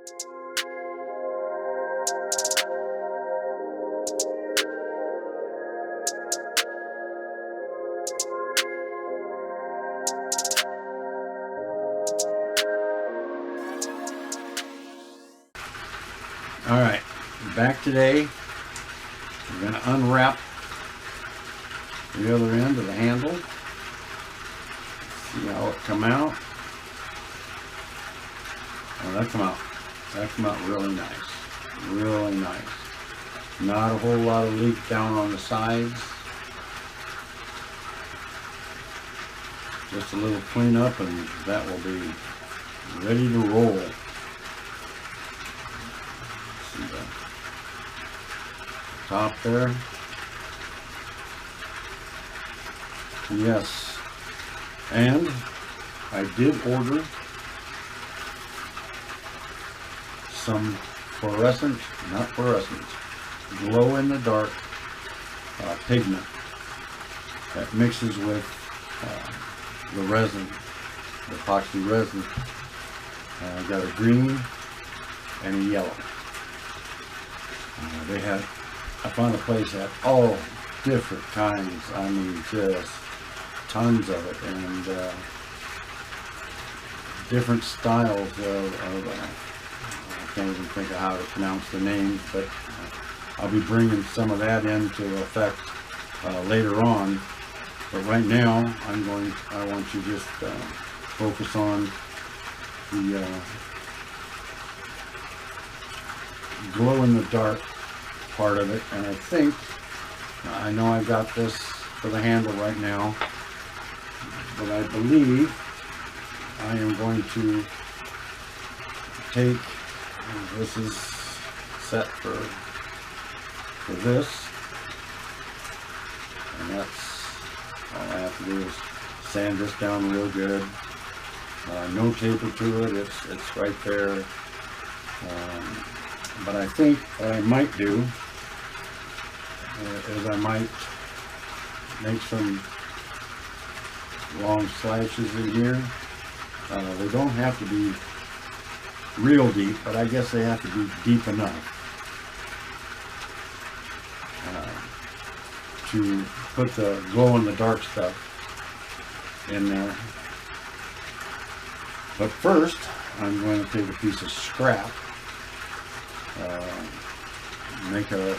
All right, back today. We're going to unwrap the other end of the handle. See how it come out. Oh, that come out really nice. Really nice. Not a whole lot of leak down on the sides. Just a little cleanup and that will be ready to roll. See the top there. Yes, and I did order some glow in the dark pigment that mixes with the resin, the epoxy resin. I got a green and a yellow. I found a place that had all different kinds. I mean, just tons of it, and different styles of I can't even think of how to pronounce the names, but I'll be bringing some of that into effect later on. But right now, I want you to just focus on the glow in the dark part of it. And I know I've got this for the handle right now, but I believe I am going to take, this is set for this, and that's all I have to do is sand this down real good. No taper to it, it's right there. But I think what I might do is I might make some long slashes in here. They don't have to be real deep, but I guess they have to be deep enough to put the glow in the dark stuff in there. But first, I'm going to take a piece of scrap, make a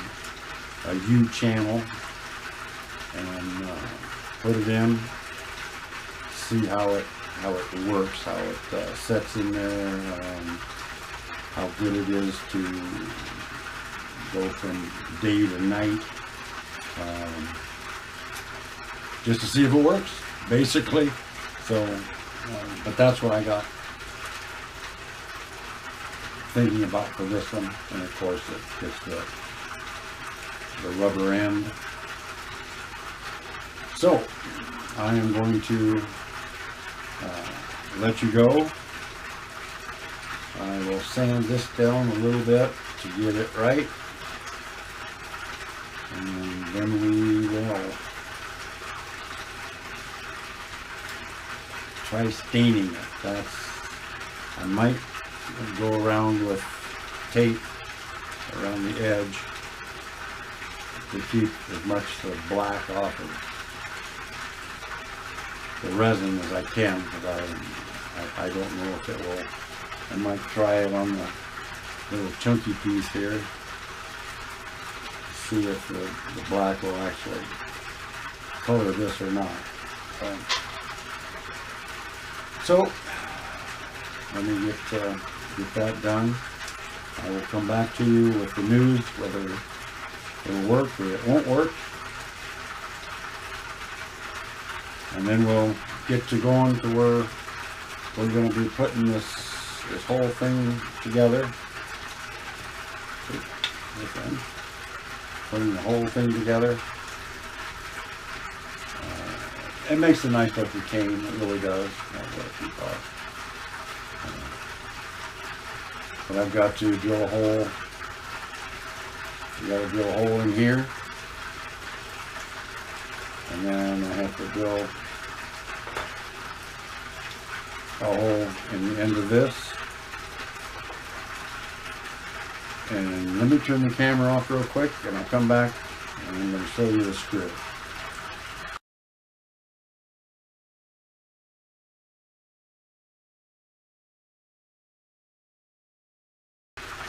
U channel, and put it in, see how it works, how it sets in there, how good it is to go from day to night, just to see if it works, basically. So, but that's what I got thinking about for this one, and of course it gets the rubber end. So I am going to let you go. I will sand this down a little bit to get it right, and then we will try staining it. I might go around with tape around the edge to keep as much of the black off of the resin as I can, because I don't know if it will. I might try it on the little chunky piece here, see if the black will actually color this or not. So let me get that done. I will come back to you with the news, whether it will work or it won't work. And then we'll get to going to where we're going to be putting this whole thing together. Putting the whole thing together. It makes a nice looking cane, it really does. But I've got to drill a hole. You got to drill a hole in here, and then I have to drill a hole in the end of this, And let me turn the camera off real quick, and I'll come back and I'm going to show you the screw.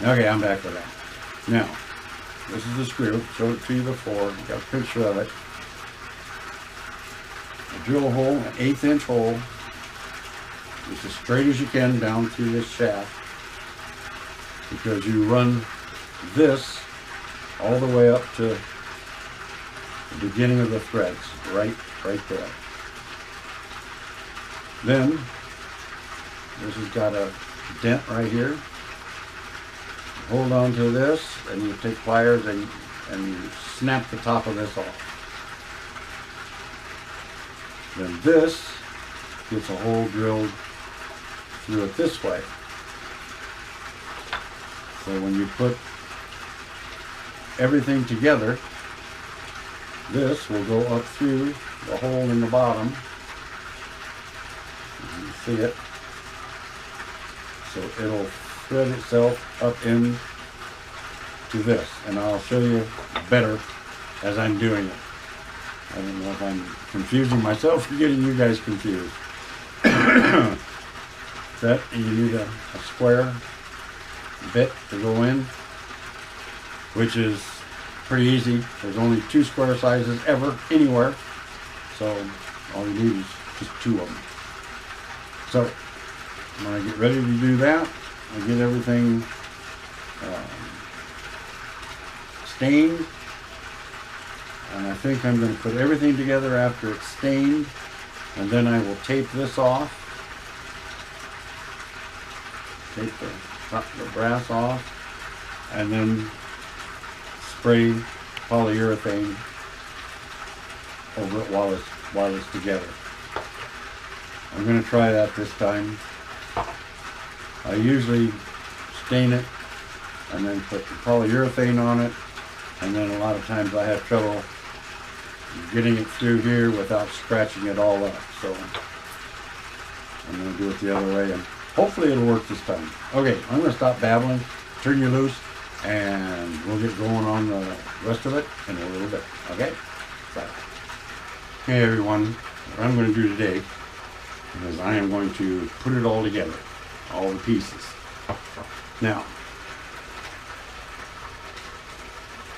Okay, I'm back with that. Now, this is the screw. Showed it to you before. Got a picture of it. I drill a hole, an 1/8 inch hole, just as straight as you can down through this shaft, because you run this all the way up to the beginning of the threads, right there. Then this has got a dent right here. Hold on to this, and you take pliers and you snap the top of this off. Then this gets a hole drilled through it this way. So when you put everything together, this will go up through the hole in the bottom. You can see it. So it'll thread itself up in to this, and I'll show you better as I'm doing it. I don't know if I'm confusing myself or getting you guys confused. That, and you need a square bit to go in, which is pretty easy. There's only 2 square sizes ever anywhere, so all you need is just 2 of them. So when I get ready to do that, I get everything stained, and I think I'm going to put everything together after it's stained, and then I will tape this off, tape the brass off, and then spray polyurethane over it while it's together. I'm going to try that this time. I usually stain it and then put the polyurethane on it, and then a lot of times I have trouble getting it through here without scratching it all up. So I'm going to do it the other way, and hopefully it'll work this time. Okay, I'm going to stop babbling, turn you loose, and we'll get going on the rest of it in a little bit. Okay? Bye. Hey everyone, what I'm going to do today is I am going to put it all together, all the pieces. Now,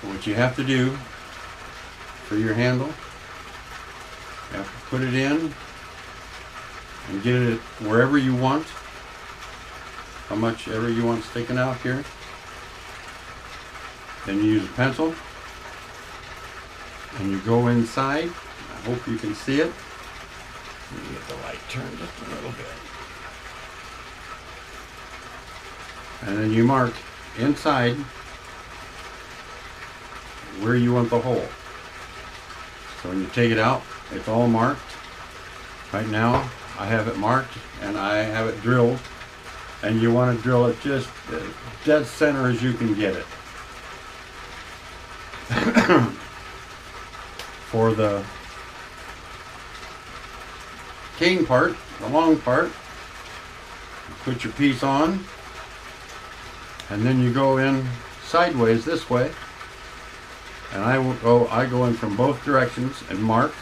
what you have to do for your handle, you have to put it in and get it wherever you want, how much ever you want sticking out here. Then you use a pencil and you go inside. I hope you can see it. Let me get the light turned just a little bit. And then you mark inside where you want the hole. So when you take it out, it's all marked. Right now, I have it marked and I have it drilled. And you want to drill it just as dead center as you can get it. For the cane part, the long part, put your piece on, and then you go in sideways this way, and I go in from both directions and mark,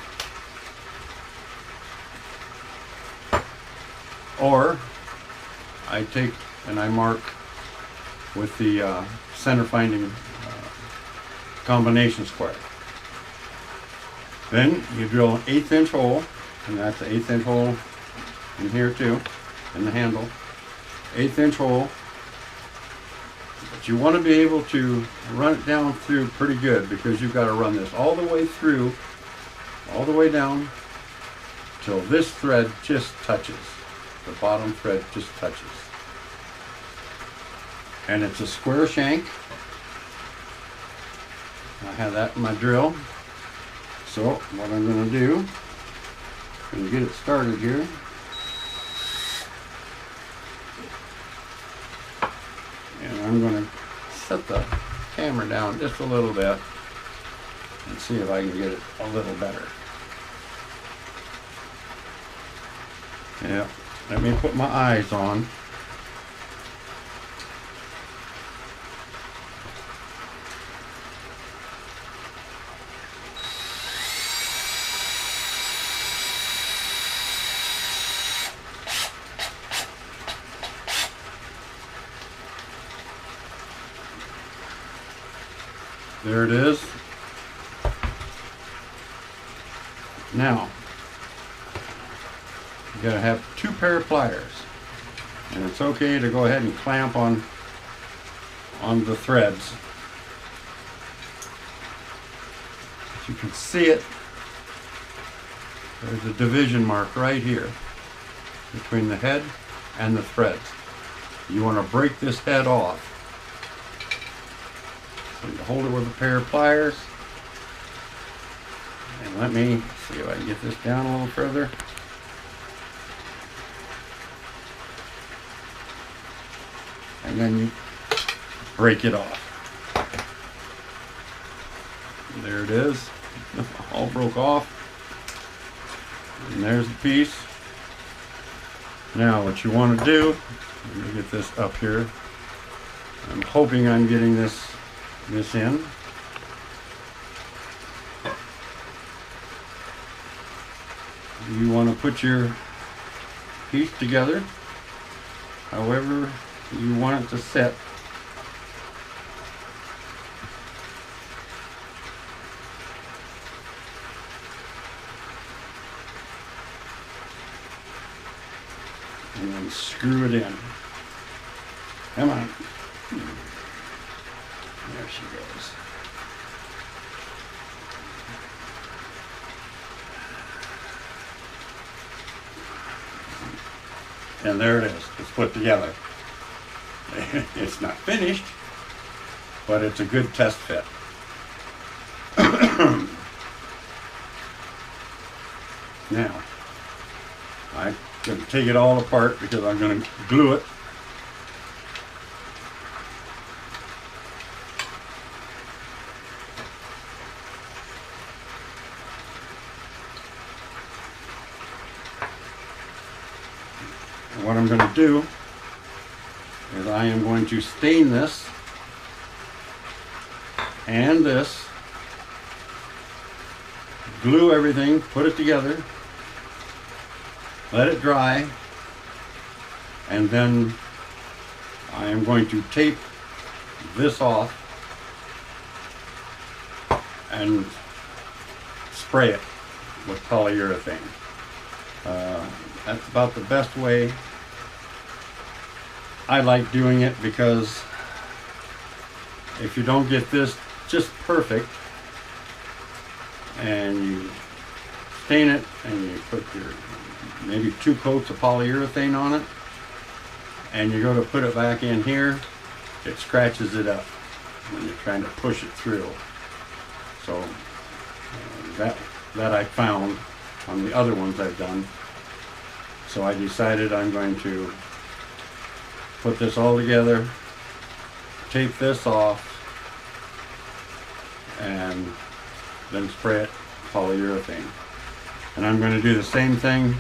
or I take and I mark with the center finding combination square. Then you drill an 1/8 inch hole, and that's an 1/8 inch hole in here too, in the handle. 1/8 inch hole. But you want to be able to run it down through pretty good, because you've got to run this all the way through, all the way down, till this thread just touches. The bottom thread just touches. And it's a square shank. I have that in my drill. So what I'm going to do, I'm going to get it started here. And I'm going to set the camera down just a little bit and see if I can get it a little better. Yeah, let me put my eyes on. there it is. Now, you gotta have 2 pair of pliers, and it's okay to go ahead and clamp on the threads. As you can see it, there's a division mark right here between the head and the threads. You want to break this head off. So you hold it with a pair of pliers. And let me see if I can get this down a little further. And then you break it off. There it is. All broke off. And there's the piece. Now what you want to do, let me get this up here. I'm hoping I'm getting this in. You want to put your piece together however you want it to sit. And then screw it in. Come on. There she goes. And there it is. It's put together. It's not finished, but it's a good test fit. Now, I'm going to take it all apart because I'm going to glue it. And what I'm going to do is I am going to stain this and this, glue everything, put it together, let it dry, and then I am going to tape this off and spray it with polyurethane. That's about the best way I like doing it, because if you don't get this just perfect and you stain it and you put your maybe 2 coats of polyurethane on it and you go to put it back in here, it scratches it up when you're trying to push it through. So that I found on the other ones I've done. So I decided I'm going to put this all together, tape this off, and then spray it polyurethane. And I'm going to do the same thing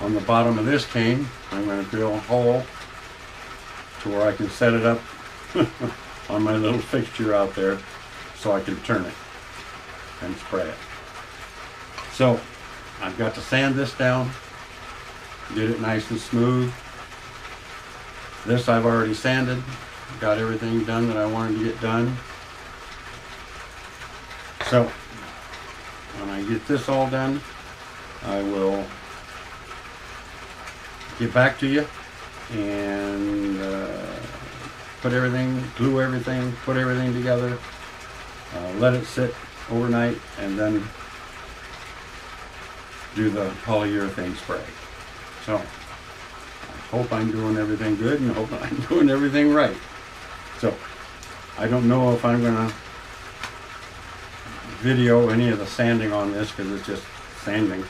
on the bottom of this cane. I'm going to drill a hole to where I can set it up on my little fixture out there so I can turn it and spray it. So I've got to sand this down, get it nice and smooth. This I've already sanded, got everything done that I wanted to get done. So when I get this all done, I will get back to you and put everything, glue everything, put everything together, let it sit overnight, and then do the polyurethane spray. So I hope I'm doing everything good and hope I'm doing everything right. So I don't know if I'm gonna video any of the sanding on this because it's just sanding.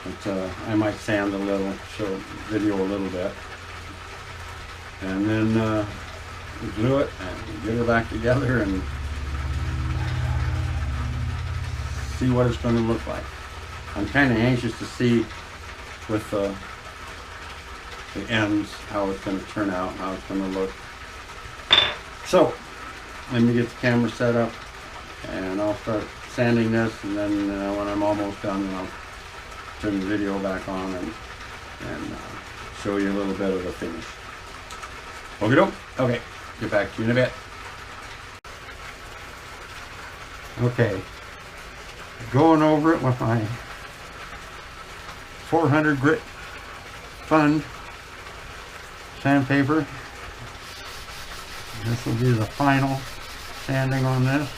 But I might sand a little, show video a little bit, and then glue it and get it back together and see what it's going to look like. I'm kind of anxious to see with the ends how it's going to turn out and how it's going to look. So let me get the camera set up and I'll start sanding this, and then when I'm almost done, I'll turn the video back on and show you a little bit of the finish. Okay, get back to you in a bit. Okay, going over it with my 400 grit fun sandpaper. This will be the final sanding on this.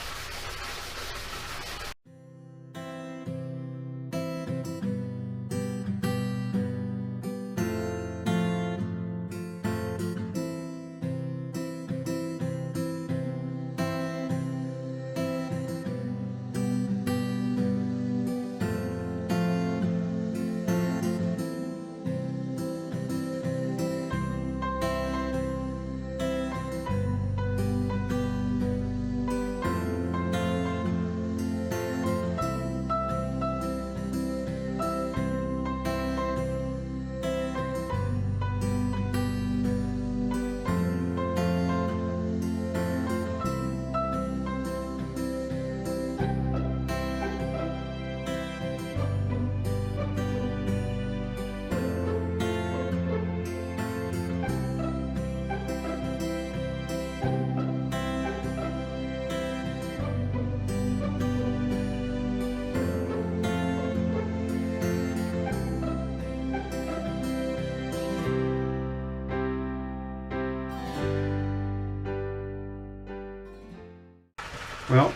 Well,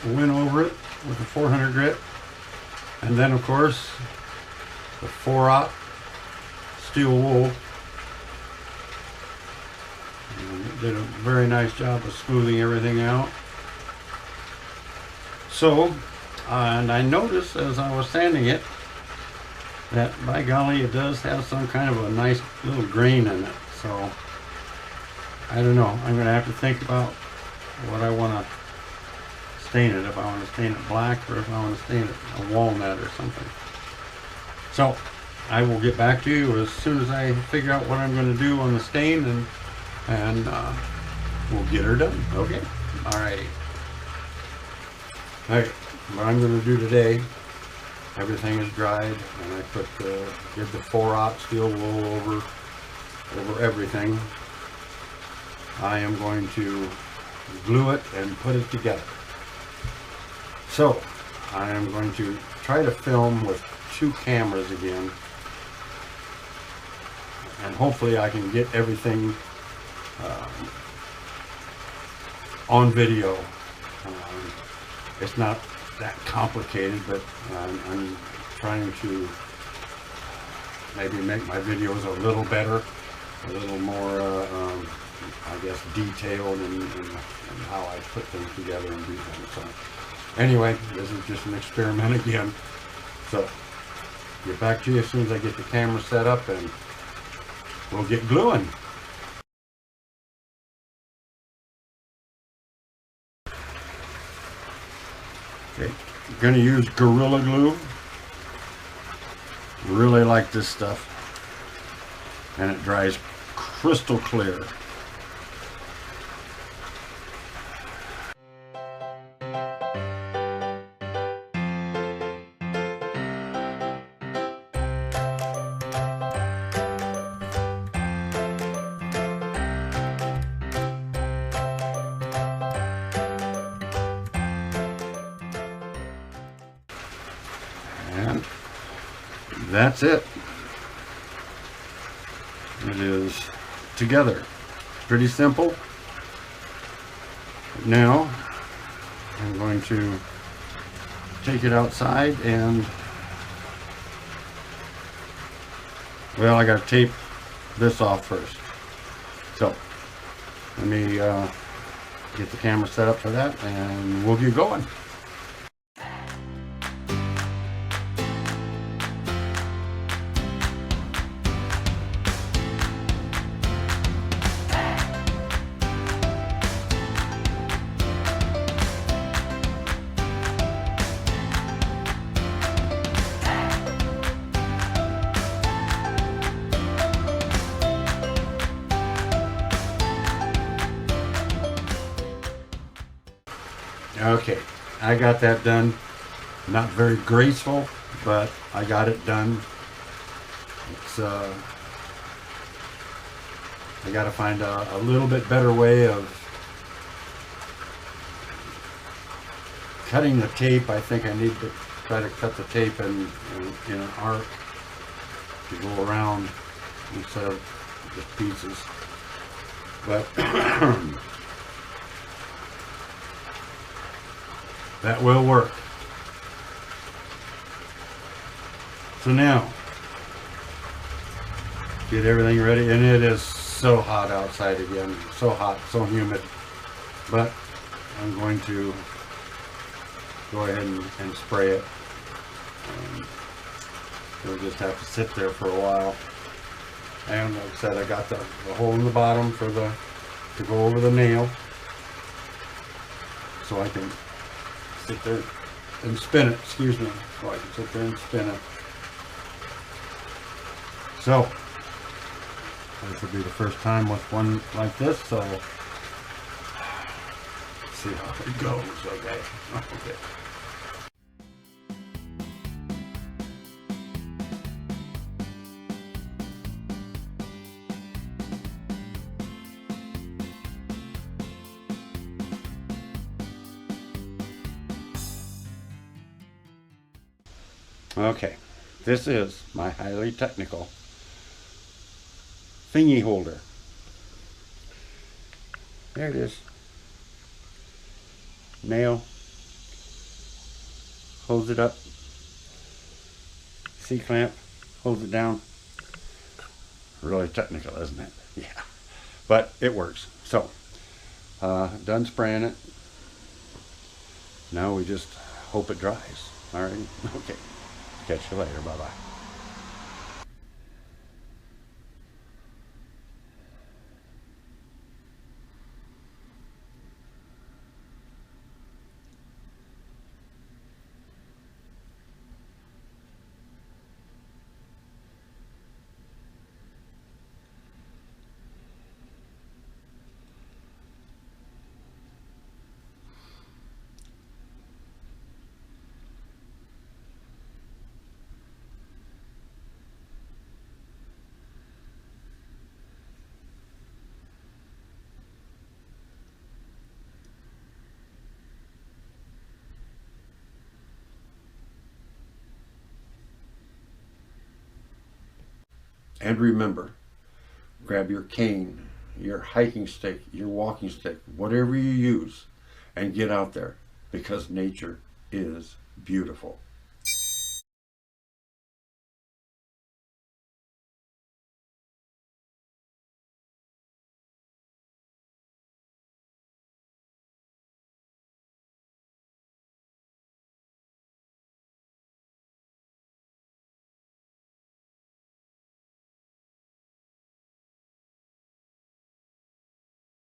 we went over it with the 400 grit, and then of course the 4/0 steel wool. And it did a very nice job of smoothing everything out. So, and I noticed as I was sanding it that by golly, it does have some kind of a nice little grain in it. So I don't know. I'm going to have to think about what I want to stain it, if I want to stain it black or if I want to stain it a walnut or something. So I will get back to you as soon as I figure out what I'm going to do on the stain, and we'll get her done. Okay. Alrighty. Alright, what I'm going to do today, everything is dried, and I did the 4/0 steel wool over everything. I am going to glue it and put it together. So, I am going to try to film with 2 cameras again, and hopefully I can get everything on video. It's not that complicated, but I'm trying to maybe make my videos a little better, a little more, I guess, detailed in how I put things together and do things. So, anyway, this is just an experiment again. So, get back to you as soon as I get the camera set up, and we'll get gluing. Okay, I'm going to use Gorilla Glue. Really like this stuff, and it dries crystal clear. And that's it. It is together. Pretty simple. Now I'm going to take it outside, and well, I got to tape this off first. So let me get the camera set up for that, and we'll get going. Okay, I got that done. Not very graceful, but I got it done. It's I got to find a little bit better way of cutting the tape, I think I need to try to cut the tape in an arc to go around instead of just pieces. But that will work. So now, get everything ready, and it is so hot outside again, so hot, so humid. But I'm going to go ahead and spray it. It'll just have to sit there for a while. And like I said, I got the hole in the bottom for to go over the nail, so I can sit there and spin it. Excuse me, so I can sit there and spin it. So this will be the first time with one like this. So let's see how it goes. Okay. Okay. Okay, this is my highly technical thingy holder. There it is. Nail. Holds it up. C-clamp. Holds it down. Really technical, isn't it? Yeah. But it works. So, done spraying it. Now we just hope it dries. Alright? Okay. Catch you later. Bye-bye. And remember, grab your cane, your hiking stick, your walking stick, whatever you use, and get out there, because nature is beautiful.